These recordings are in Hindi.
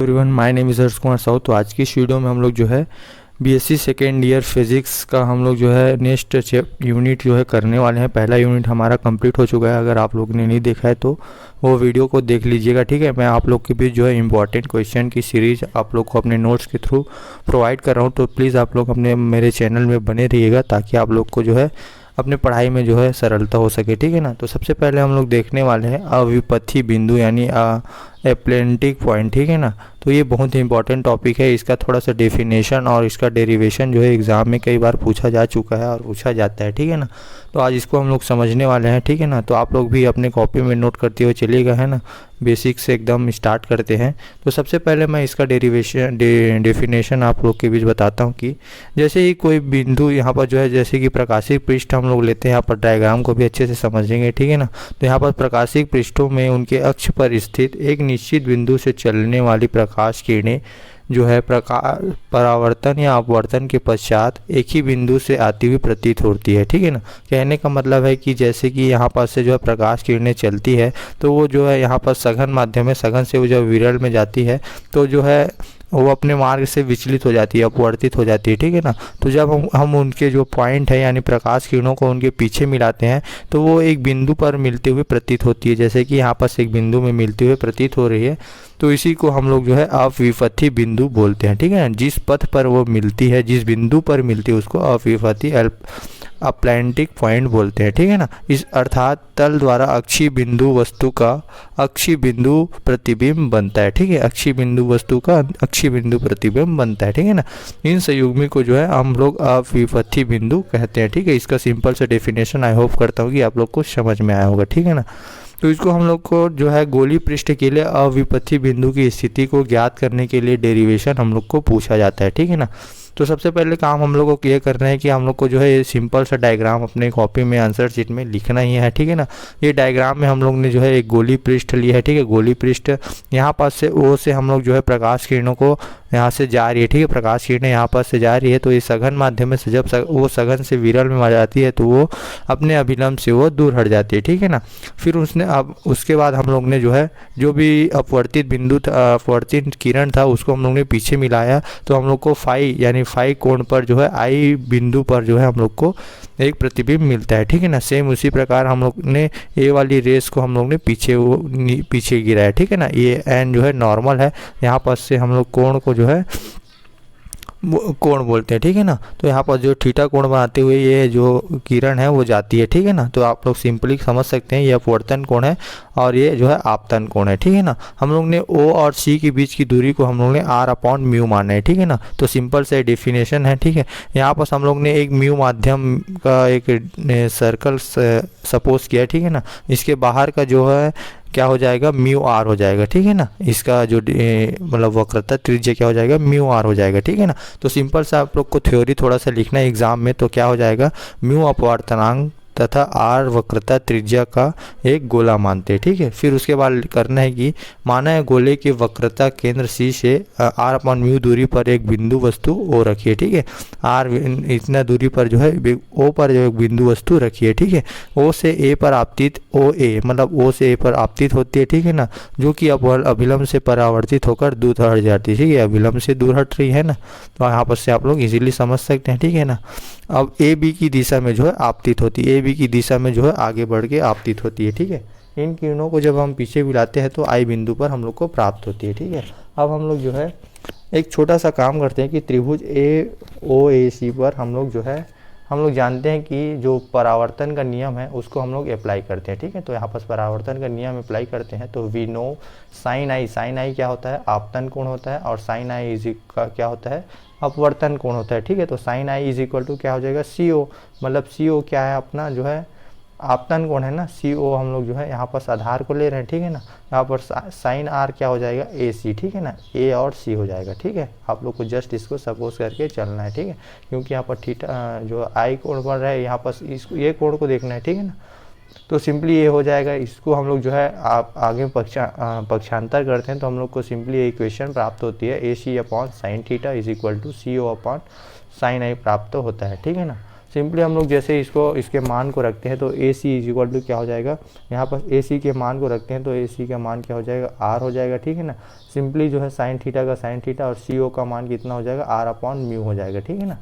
Everyone, my name is Harsh Kumar Sahu. तो आज की इस वीडियो में हम लोग जो है बीएससी सेकेंड ईयर फिज़िक्स का हम लोग जो है नेक्स्ट यूनिट जो है करने वाले हैं। पहला यूनिट हमारा कंप्लीट हो चुका है। अगर आप लोग ने नहीं देखा है तो वो वीडियो को देख लीजिएगा, ठीक है। मैं आप लोग के बीच जो है इंपॉर्टेंट क्वेश्चन की सीरीज आप लोग को अपने नोट्स के थ्रू प्रोवाइड कर रहा हूँ। तो प्लीज़ आप लोग अपने मेरे चैनल में बने रहिएगा ताकि आप लोग को जो है अपने पढ़ाई में जो है सरलता हो सके, ठीक है ना। तो सबसे पहले हम लोग देखने वाले हैं अविपथी बिंदु यानी एप्लेंटिक पॉइंट, ठीक है ना। तो ये बहुत ही इंपॉर्टेंट टॉपिक है। इसका थोड़ा सा डेफिनेशन और इसका डेरिवेशन जो है एग्ज़ाम में कई बार पूछा जा चुका है और पूछा जाता है, ठीक है ना। तो आज इसको हम लोग समझने वाले हैं, ठीक है ना। तो आप लोग भी अपने कॉपी में नोट करते हुए चलिएगा, है ना। बेसिक से एकदम स्टार्ट करते हैं। तो सबसे पहले मैं इसका डेरिवेशन डेफिनेशन आप लोग के बीच बताता हूँ कि जैसे ही कोई बिंदु यहाँ पर जो है, जैसे कि प्रकाशिक पृष्ठ हम लोग लेते हैं, यहाँ पर डायग्राम को भी अच्छे से समझेंगे, ठीक है ना। तो यहाँ पर प्रकाशिक पृष्ठों में उनके अक्ष पर स्थित एक निश्चित बिंदु से चलने वाली प्रकाश किरणें जो है परावर्तन या अपवर्तन के पश्चात एक ही बिंदु से आती हुई प्रतीत होती है, ठीक है ना। कहने का मतलब है कि जैसे कि यहाँ पर से जो है प्रकाश किरणें चलती है तो वो जो है यहाँ पर सघन माध्यम है, सघन से वो जब विरल में जाती है तो जो है वो अपने मार्ग से विचलित हो जाती है, अपवर्तित हो जाती है, ठीक है ना। तो जब हम उनके जो पॉइंट है यानी प्रकाश किरणों को उनके पीछे मिलाते हैं तो वो एक बिंदु पर मिलते हुए प्रतीत होती है। जैसे कि यहाँ पर से एक बिंदु में मिलते हुए प्रतीत हो रही है, तो इसी को हम लोग जो है अविपथी बिंदु बोलते हैं, ठीक है ना। जिस पथ पर वो मिलती है, जिस बिंदु पर मिलती है, उसको अविपथी अप्लेंटिक पॉइंट बोलते हैं, ठीक है ना। इस अर्थात तल द्वारा अक्षीय बिंदु वस्तु का अक्षीय बिंदु प्रतिबिंब बनता है, ठीक है। अक्षीय बिंदु वस्तु का अक्षीय बिंदु प्रतिबिंब बनता है, ठीक है ना। इन संयुग्मी को जो है हम लोग अविपथी बिंदु कहते हैं, ठीक है। इसका सिंपल सा डेफिनेशन आई होप करता हूँ कि आप लोग को समझ में आया होगा, ठीक है ना। तो इसको हम लोग को जो है गोलीय पृष्ठ के लिए अविपथी बिंदु की स्थिति को ज्ञात करने के लिए डेरिवेशन हम लोग को पूछा जाता है, ठीक है ना। तो सबसे पहले काम हम लोगों को ये करना है कि हम लोग को जो है ये सिंपल सा डायग्राम अपने कॉपी में आंसर शीट में लिखना ही है, ठीक है ना। ये डायग्राम में हम लोग ने जो है एक गोलीय पृष्ठ लिया है, ठीक है। गोलीय पृष्ठ यहाँ पास से ओ से हम लोग जो है प्रकाश किरणों को यहाँ से जा रही है, ठीक है। प्रकाश किरणें यहाँ पास से जा रही है तो ये सघन माध्यम में से जब वो सघन से विरल में आ जाती है तो वो अपने अभिलंब से वो दूर हट जाती है, ठीक है ना। फिर उसके बाद हम लोग ने जो है जो भी अपवर्तित बिंदु था, अपवर्तित किरण था, उसको हम लोग ने पीछे मिलाया तो हम लोग को फाई यानी फाई कोण पर जो है आई बिंदु पर जो है हम लोग को एक प्रतिबिंब मिलता है, ठीक है ना। सेम उसी प्रकार हम लोग ने ए वाली रेस को हम लोग ने पीछे गिराया, ठीक है ना। ये एन जो है नॉर्मल है, यहाँ पर से हम लोग कोण को जो है कोण बोलते हैं, ठीक है ना। तो यहाँ पर जो थीटा कोण बनाते हुए ये जो किरण है वो जाती है, ठीक है ना। तो आप लोग सिंपली समझ सकते हैं ये अपवर्तन कोण है और ये जो है आपतन कोण है, ठीक है ना। हम लोग ने ओ और सी के बीच की दूरी को हम लोग ने r/μ माना है, ठीक है ना। तो सिंपल से डेफिनेशन है, ठीक है। यहाँ पर हम लोग ने एक म्यू माध्यम का एक सर्कल सपोज किया, ठीक है ना। इसके बाहर का जो है क्या हो जाएगा, म्यू आर हो जाएगा, ठीक है ना। इसका जो मतलब वक्रता त्रिज्या क्या हो जाएगा, म्यू आर हो जाएगा, ठीक है ना। तो सिंपल सा आप लोग को थ्योरी थोड़ा सा लिखना है एग्जाम में, तो क्या हो जाएगा, म्यू अपवर्तनांक तथा आर वक्रता त्रिज्या का एक गोला मानते हैं, ठीक है। फिर उसके बाद करना है कि माना है गोले की वक्रता केंद्र सी से r/μ दूरी पर एक बिंदु वस्तु ओ रखिए, ठीक है। आर इतना दूरी पर जो है ओ पर जो एक बिंदु वस्तु रखिए, ठीक है। ओ से ए पर आपतित ओ ए मतलब ओ से ए पर आपतित होती है, ठीक है ना। जो कि अभिलंब से परावर्तित होकर दूर हट जाती है, ठीक है। अभिलंब से दूर हट रही है ना, तो यहाँ पर से आप लोग इजीली समझ सकते हैं, ठीक है ना। अब ए बी की दिशा में जो है आपतित होती है, ए बी की दिशा में जो है आगे बढ़ के आपतित होती है, ठीक है। इन किरणों को जब हम पीछे मिलाते हैं तो आई बिंदु पर हम लोग को प्राप्त होती है, ठीक है। अब हम लोग जो है एक छोटा सा काम करते हैं कि त्रिभुज ए ओ ए सी पर हम लोग जानते हैं कि जो परावर्तन का नियम है उसको हम लोग अप्लाई करते हैं, ठीक है। तो यहाँ पर परावर्तन का नियम अप्लाई करते हैं तो वी नो साइन आई क्या होता है, आपतन कोण होता है, और साइन आई का क्या होता है, अपवर्तन कोण होता है, ठीक है। तो sine i is equal to क्या हो जाएगा, सी ओ, मतलब सी ओ क्या है अपना जो है आपतन कोण है ना, सी ओ हम लोग जो है यहाँ पर आधार को ले रहे हैं, ठीक है ना। यहाँ पर साइन आर क्या हो जाएगा, ए सी, ठीक है ना। ए और सी हो जाएगा, ठीक है। आप लोग को जस्ट इसको सपोज करके चलना है, ठीक है। क्योंकि यहाँ पर थीटा जो आई कोण बन रहा है यहाँ पर इसको ये कोण को देखना है, ठीक है ना। तो सिंपली ये हो जाएगा। इसको हम लोग जो है आप आगे पक्षांतर करते हैं तो हम लोग को सिंपली इक्वेशन प्राप्त होती है, A C upon sine theta is equal to C O upon sine i प्राप्त होता है, ठीक है ना। सिंपली हम लोग जैसे इसको इसके मान को रखते हैं तो ए सी इज इक्वल टू क्या हो जाएगा, यहाँ पर ए सी के मान को रखते हैं तो ए सी का मान क्या हो जाएगा, आर हो जाएगा, ठीक है ना। सिंपली जो है साइन थीटा का साइन थीटा और सी ओ का मान कितना हो जाएगा, आर अपॉन म्यू हो जाएगा, ठीक है ना।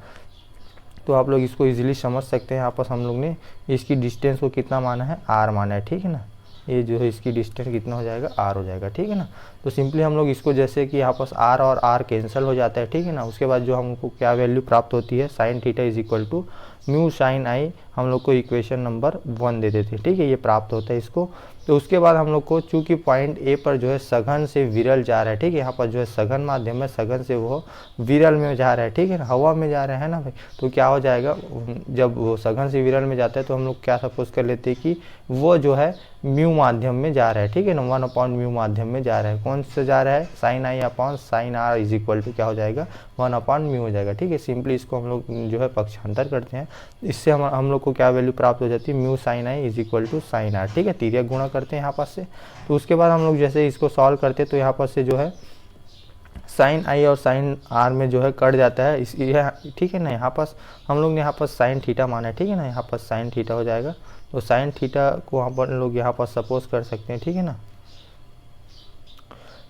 तो आप लोग इसको इजीली समझ सकते हैं। आपस हम लोग ने इसकी डिस्टेंस को कितना माना है, आर माना है, ठीक है ना। ये जो है इसकी डिस्टेंस कितना हो जाएगा, आर हो जाएगा, ठीक है ना। तो सिंपली हम लोग इसको जैसे कि आपस आर और आर कैंसिल हो जाता है, ठीक है ना। उसके बाद जो हमको क्या वैल्यू प्राप्त होती है, sine theta is equal to mu sine i, हम लोग को इक्वेशन नंबर 1 दे देते हैं, ठीक है। ये प्राप्त होता है इसको। तो उसके बाद हम लोग को चूंकि पॉइंट ए पर जो है सघन से विरल जा रहा है, ठीक है। यहाँ पर जो है सघन माध्यम है, सघन से वो विरल में जा रहा है, ठीक है ना, हवा में जा रहा है ना भाई। तो क्या हो जाएगा, जब वो सघन से विरल में जाता है तो हम लोग क्या सपोज कर लेते हैं कि वो जो है म्यू माध्यम में जा रहा है, ठीक है ना, 1 अपॉन म्यू माध्यम में जा रहा है। कौन से जा रहा है, sine i upon sine r is equal to क्या हो जाएगा, 1 अपॉन म्यू हो जाएगा, ठीक है। सिंपली इसको हम लोग जो है पक्षांतर करते हैं, इससे हम लोग को क्या वैल्यू प्राप्त हो जाती है, mu sine i is equal to sine r, ठीक है। तिर्यक गुणा करते हैं यहाँ पास से। तो उसके बाद हम लोग जैसे इसको सॉल्व करते हैं तो यहाँ पर से जो है साइन आई और साइन आर में जो है कट जाता है इस, ठीक है ना। यहाँ पास हम लोग ने यहाँ पर साइन थीटा माना है, ठीक है ना। यहाँ पर साइन थीटा हो जाएगा, तो साइन थीटा को हम लोग यहाँ पर सपोज कर सकते हैं, ठीक है ना।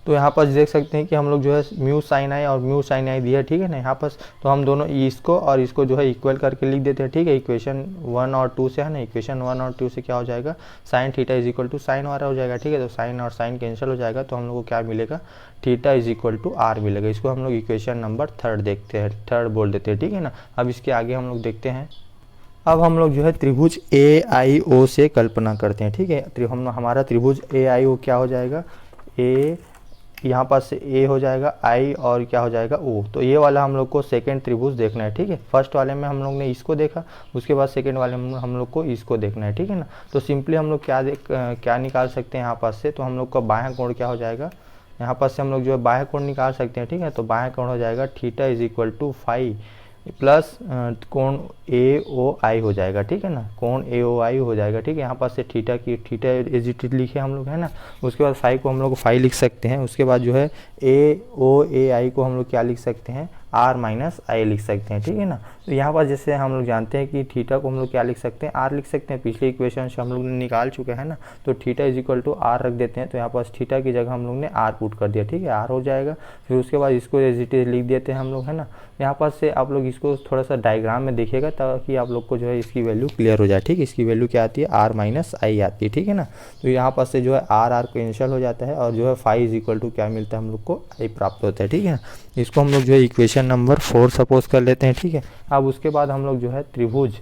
तो यहाँ पर देख सकते हैं कि हम लोग जो है म्यू साइन आई और म्यू साइन आई दिया, ठीक है ना यहाँ पर। तो हम दोनों इसको और इसको जो है इक्वल करके लिख देते हैं, ठीक है। इक्वेशन 1 और 2 से है ना, इक्वेशन 1 और 2 से क्या हो जाएगा, sine theta is equal to sine r हो जाएगा, ठीक है। तो साइन और साइन कैंसिल हो जाएगा, तो हम लोग को क्या मिलेगा, theta is equal to r मिलेगा। इसको हम लोग इक्वेशन नंबर 3 देखते हैं, 3 बोल देते हैं, ठीक है ना। अब इसके आगे हम लोग देखते हैं। अब हम लोग जो है त्रिभुज ए आई ओ से कल्पना करते हैं, ठीक है। हमारा त्रिभुज ए आई ओ क्या हो जाएगा, ए यहाँ पास से ए हो जाएगा, आई और क्या हो जाएगा, ओ। तो ये वाला हम लोग को सेकंड त्रिभुज देखना है, ठीक है। फर्स्ट वाले में हम लोग ने इसको देखा, उसके बाद सेकंड वाले में हम लोग को इसको देखना है, ठीक है ना। तो सिंपली हम लोग क्या निकाल सकते हैं यहाँ पास से, तो हम लोग का बायां कोण क्या हो जाएगा, यहाँ पास से हम लोग जो है बाह्य कोण निकाल सकते हैं, ठीक है। तो बाह्य कोण हो जाएगा theta is equal to phi plus कोण ए ओ आई हो जाएगा, ठीक है ना। कोण ए ओ आई हो जाएगा, ठीक है। यहाँ पास से थीटा इज इट लिखे हम लोग, है ना। उसके बाद फाई को हम लोग फाई लिख सकते हैं। उसके बाद जो है ए ओ ए आई को हम लोग क्या लिख सकते हैं, आर माइनस आई लिख सकते हैं, ठीक है ना। तो यहाँ पर जैसे हम लोग जानते हैं कि थीटा को हम लोग क्या लिख सकते हैं, आर लिख सकते हैं। पिछले इक्वेशन से हम लोग ने निकाल चुके हैं ना। तो theta is equal to r रख देते हैं। तो यहाँ पास थीटा की जगह हम लोग ने आर पुट कर दिया, ठीक है, आर हो जाएगा। फिर उसके बाद इसको एज इट इज लिख देते हैं हम लोग, है ना। यहाँ पास से आप लोग इसको थोड़ा सा डायग्राम में देखिएगा ताकि आप लोग को जो है इसकी वैल्यू क्लियर हो जाए, ठीक है। इसकी वैल्यू क्या आती है, आर माइनस आई आती है, ठीक है ना। तो यहाँ पास से जो है आर आर कैंसिल हो जाता है और जो है फाई इज इक्वल टू क्या मिलता है हम लोग को, आई प्राप्त होता है, ठीक है ना। इसको हम लोग जो है इक्वेशन नंबर 4 सपोज कर लेते हैं, ठीक है। अब उसके बाद हम लोग जो है त्रिभुज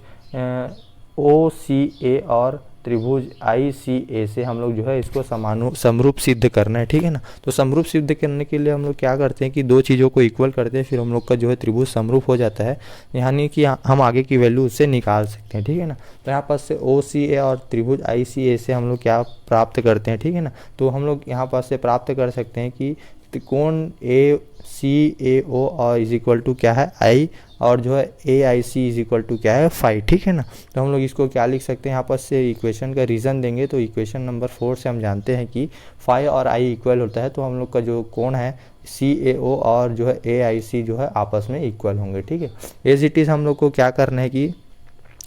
ओ सी ए और त्रिभुज आई सी ए से हम लोग जो है इसको समरूप सिद्ध करना है, ठीक है ना। तो समरूप सिद्ध करने के लिए हम लोग क्या करते हैं कि दो चीज़ों को इक्वल करते हैं, फिर हम लोग का जो है त्रिभुज समरूप हो जाता है, यानी कि हम आगे की वैल्यू उससे निकाल सकते हैं, ठीक है ना। तो यहाँ पास से ओ सी ए और त्रिभुज आई सी ए से हम लोग क्या प्राप्त करते हैं, ठीक है ना। तो हम लोग यहाँ पास से प्राप्त कर सकते हैं कि कोण ए सी ए ओ और इज इक्वल टू क्या है, आई, और जो है ए आई सी इज इक्वल टू क्या है, फाई, ठीक है ना। तो हम लोग इसको क्या लिख सकते हैं, यहाँ पर से इक्वेशन का रीज़न देंगे। तो इक्वेशन नंबर 4 से हम जानते हैं कि फाई और आई इक्वल होता है। तो हम लोग का जो कोण है सी ए ओ और जो है ए आई सी जो है आपस में इक्वल होंगे, ठीक है। एज इट इज़ हम लोग को क्या करना है कि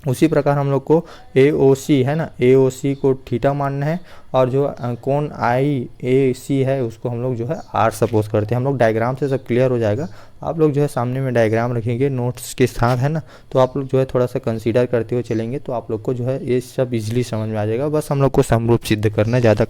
उसी प्रकार हम लोग को ए ओ सी है ना, ए ओ सी को थीटा मानना है और जो कोण आई ए सी है उसको हम लोग जो है आर सपोज करते हैं। हम लोग डायग्राम से सब क्लियर हो जाएगा। आप लोग जो है सामने में डायग्राम रखेंगे नोट्स के साथ, है ना। तो आप लोग जो है थोड़ा सा कंसीडर करते हुए चलेंगे तो आप लोग को जो है ये सब इजीली समझ में आ जाएगा। बस हम लोग को समरूप सिद्ध करना है, ज़्यादा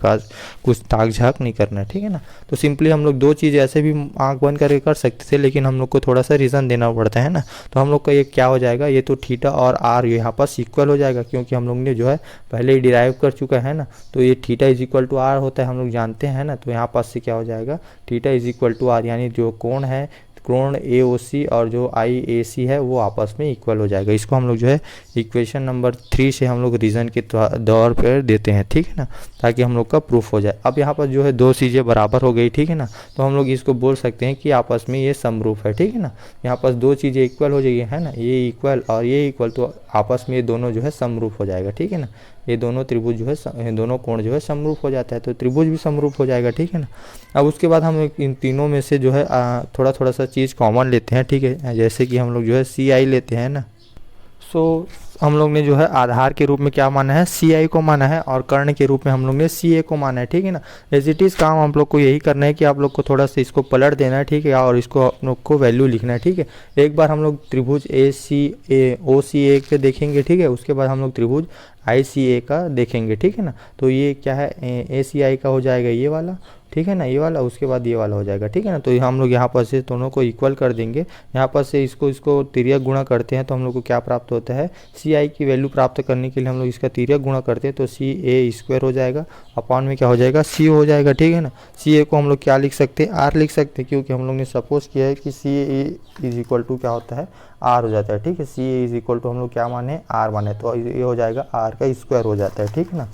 कुछ ताक झाक नहीं करना है, ठीक है ना। तो सिंपली हम लोग दो चीज़ ऐसे भी आँख बंद करके कर सकते थे, लेकिन हम लोग को थोड़ा सा रीज़न देना पड़ता है ना। तो हम लोग का ये क्या हो जाएगा, ये तो थीटा और आर यहाँ पास इक्वल हो जाएगा, क्योंकि हम लोग ने जो है पहले ही डिराइव कर चुका है ना। तो ये theta is equal to r होता है, हम लोग जानते हैं ना। तो यहाँ पास से क्या हो जाएगा, theta is equal to r, यानी जो कोण है कोण ए ओ सी और जो आई ए सी है वो आपस में इक्वल हो जाएगा। इसको हम लोग जो है इक्वेशन नंबर 3 से हम लोग रीज़न के दौर पर देते हैं, ठीक है ना, ताकि हम लोग का प्रूफ हो जाए। अब यहाँ पर जो है दो चीज़ें बराबर हो गई, ठीक है ना। तो हम लोग इसको बोल सकते हैं कि आपस में ये समरूप है, ठीक है ना। यहाँ पर दो चीज़ें इक्वल हो जाएगी, है ना, ये इक्वल और ये इक्वल, तो आपस में ये दोनों जो है समरूप हो जाएगा, ठीक है ना। ये दोनों त्रिभुज जो है, दोनों कोण जो है समरूप हो जाता है, तो त्रिभुज भी समरूप हो जाएगा, ठीक है ना। अब उसके बाद हम इन तीनों में से जो है थोड़ा थोड़ा सा चीज़ कॉमन लेते हैं, ठीक है। जैसे कि हम लोग जो है सी आई लेते हैं ना। सो हम लोग ने जो है आधार के रूप में क्या माना है, CI को माना है, और कर्ण के रूप में हम लोग ने CA को माना है, ठीक है ना। एज इट इज़ काम हम लोग को यही करना है कि आप लोग को थोड़ा सा इसको पलट देना है, ठीक है, और इसको आप लोग को वैल्यू लिखना है, ठीक है। एक बार हम लोग त्रिभुज OCA के देखेंगे, ठीक है, उसके बाद हम लोग त्रिभुज ICA का देखेंगे, ठीक है ना। तो ये क्या है, ACI का हो जाएगा ये वाला, ठीक है ना, ये वाला, उसके बाद ये वाला हो जाएगा, ठीक है ना। तो हम लोग यहाँ पर से दोनों को इक्वल कर देंगे, यहाँ पर से इसको तिर्यक गुणा करते हैं तो हम लोग को क्या प्राप्त होता है, CI की वैल्यू प्राप्त करने के लिए हम लोग इसका तिर्यक गुणा करते हैं तो CA² हो जाएगा, अपॉन में क्या हो जाएगा, CO हो जाएगा, ठीक है ना। CA को हम लोग क्या लिख सकते हैं, R लिख सकते हैं, क्योंकि हम लोग ने सपोज किया है कि CA इज इक्वल टू क्या होता है, R हो जाता है, ठीक है। CA इज इक्वल टू हम लोग क्या माने, R माने, तो ये हो जाएगा R का स्क्वायर हो जाता है, ठीक है ना।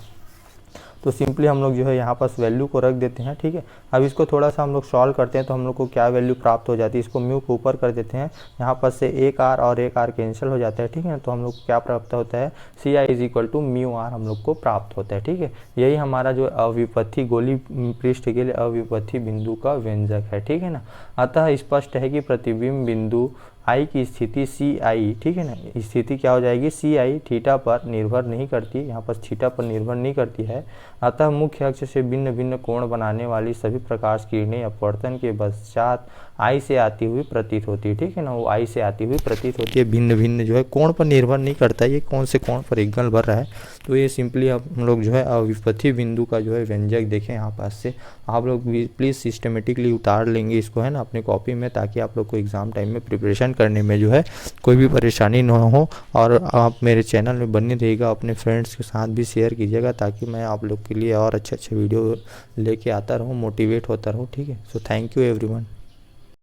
तो सिंपली हम लोग जो है यहाँ पास वैल्यू को रख देते हैं, ठीक है। अब इसको थोड़ा सा हम लोग सॉल्व करते हैं तो हम लोग को क्या वैल्यू प्राप्त हो जाती है, इसको म्यू को ऊपर कर देते हैं, यहाँ पास से एक R और एक R कैंसिल हो जाता है, ठीक है। तो हम लोग को क्या प्राप्त होता है, CI is equal to mu R हम लोग को प्राप्त होता है, ठीक है। यही हमारा जो अविपथी गोली पृष्ठ के लिए अविपथी बिंदु का व्यंजक है, ठीक है ना। अतः स्पष्ट है कि प्रतिबिंब बिंदु I की स्थिति CI, ठीक है ना, स्थिति क्या हो जाएगी, CI थीटा पर निर्भर नहीं करती, यहाँ पर थीटा पर निर्भर नहीं करती है। अतः मुख्य अक्ष से भिन्न भिन्न कोण बनाने वाली सभी प्रकाश किरणें अपवर्तन के पश्चात I से आती हुई प्रतीत होती है, ठीक है ना, वो I से आती हुई प्रतीत होती है, भिन्न भिन्न जो है कोण पर निर्भर नहीं करता है, ये कौन से कोण पर एंगल भर रहा है। तो ये सिंपली हम लोग जो है अविपथी बिंदु का जो है व्यंजक देखें यहाँ पास से, आप लोग भी प्लीज़ सिस्टमेटिकली उतार लेंगे इसको, है ना, अपने कॉपी में, ताकि आप लोग को एग्ज़ाम टाइम में प्रिपरेशन करने में जो है कोई भी परेशानी ना हो। और आप मेरे चैनल में बने रहिएगा, अपने फ्रेंड्स के साथ भी शेयर कीजिएगा, ताकि मैं आप लोग के लिए और अच्छे अच्छे वीडियो लेके आता रहूँ, मोटिवेट होता रहूँ, ठीक है। So thank you everyone.